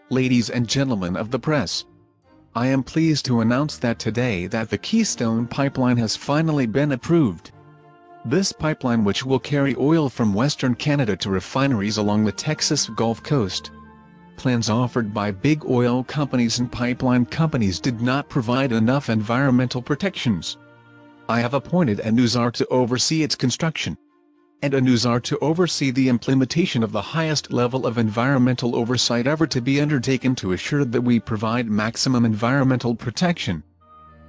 Ladies and gentlemen of the press, I am pleased to announce that today that the Keystone pipeline has finally been approved. This pipeline, which will carry oil from Western Canada to refineries along the Texas Gulf Coast. Plans offered by big oil companies and pipeline companies did not provide enough environmental protections. I have appointed a new czar to oversee its construction, and a new czar to oversee the implementation of the highest level of environmental oversight ever to be undertaken to assure that we provide maximum environmental protection.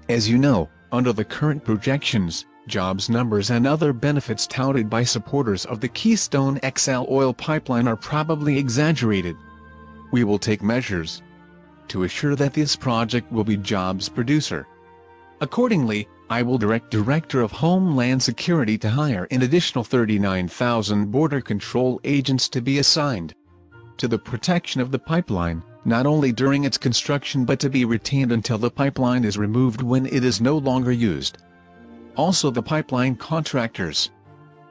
As you know, under the current projections, jobs numbers and other benefits touted by supporters of the Keystone XL oil pipeline are probably exaggerated. We will take measures to assure that this project will be jobs producer. Accordingly, I will direct Director of Homeland Security to hire an additional 39,000 Border Control agents to be assigned to the protection of the pipeline, not only during its construction but to be retained until the pipeline is removed when it is no longer used. Also, the pipeline contractors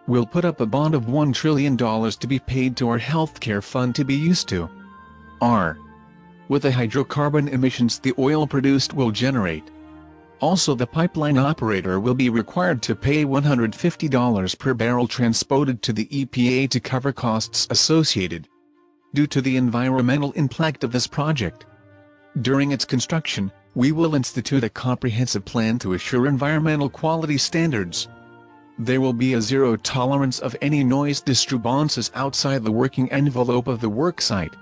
will put up a bond of $1 trillion to be paid to our healthcare fund to be used to with the hydrocarbon emissions the oil produced will generate. Also, the pipeline operator will be required to pay $150 per barrel transported to the EPA to cover costs associated due to the environmental impact of this project. During its construction, we will institute a comprehensive plan to assure environmental quality standards. There will be a zero tolerance of any noise disturbances outside the working envelope of the worksite.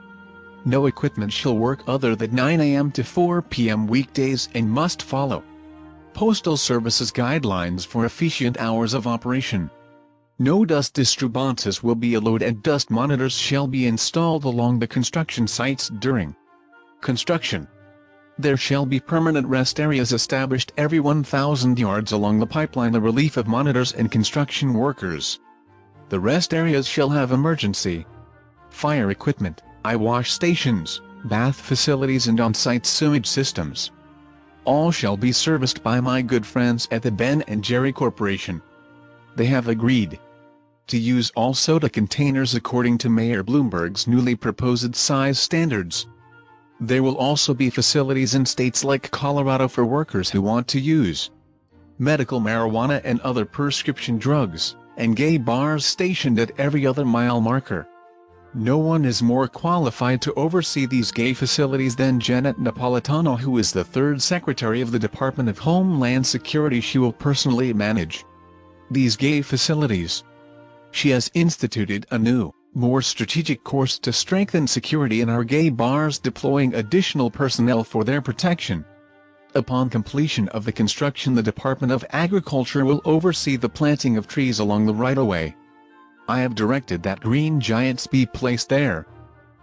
No equipment shall work other than 9 a.m. to 4 p.m. weekdays and must follow Postal Service's guidelines for efficient hours of operation. No dust disturbances will be allowed, and dust monitors shall be installed along the construction sites during construction. There shall be permanent rest areas established every 1,000 yards along the pipeline, the relief of monitors and construction workers. The rest areas shall have emergency fire equipment, eye wash stations, bath facilities and on-site sewage systems. All shall be serviced by my good friends at the Ben & Jerry Corporation. They have agreed to use all soda containers according to Mayor Bloomberg's newly proposed size standards. There will also be facilities in states like Colorado for workers who want to use medical marijuana and other prescription drugs, and gay bars stationed at every other mile marker. No one is more qualified to oversee these gay facilities than Janet Napolitano, who is the third Secretary of the Department of Homeland Security. She will personally manage these gay facilities. She has instituted a new, more strategic course to strengthen security in our gay bars, deploying additional personnel for their protection. Upon completion of the construction, the Department of Agriculture will oversee the planting of trees along the right-of-way. I have directed that green giants be placed there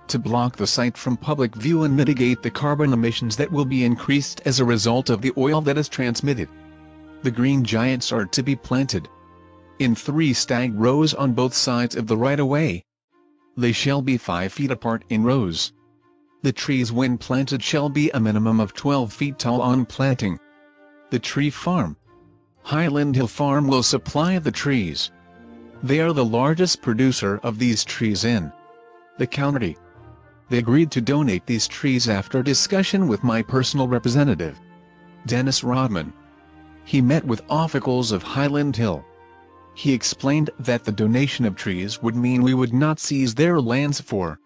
to block the site from public view and mitigate the carbon emissions that will be increased as a result of the oil that is transmitted. The green giants are to be planted in 3 stag rows on both sides of the right-of-way. They shall be 5 feet apart in rows. The trees, when planted, shall be a minimum of 12 feet tall on planting. The tree farm, Highland Hill Farm, will supply the trees. They are the largest producer of these trees in the county. They agreed to donate these trees after discussion with my personal representative, Dennis Rodman. He met with officials of Highland Hill. He explained that the donation of trees would mean we would not seize their lands for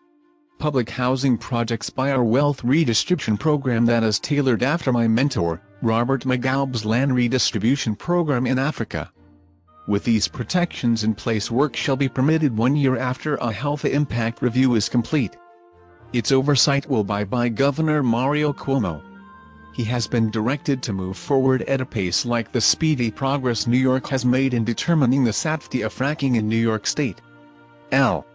public housing projects by our wealth redistribution program that is tailored after my mentor, Robert Mugabe's land redistribution program in Africa. With these protections in place, work shall be permitted 1 year after a health impact review is complete. Its oversight will be by Governor Mario Cuomo. He has been directed to move forward at a pace like the speedy progress New York has made in determining the safety of fracking in New York State. L.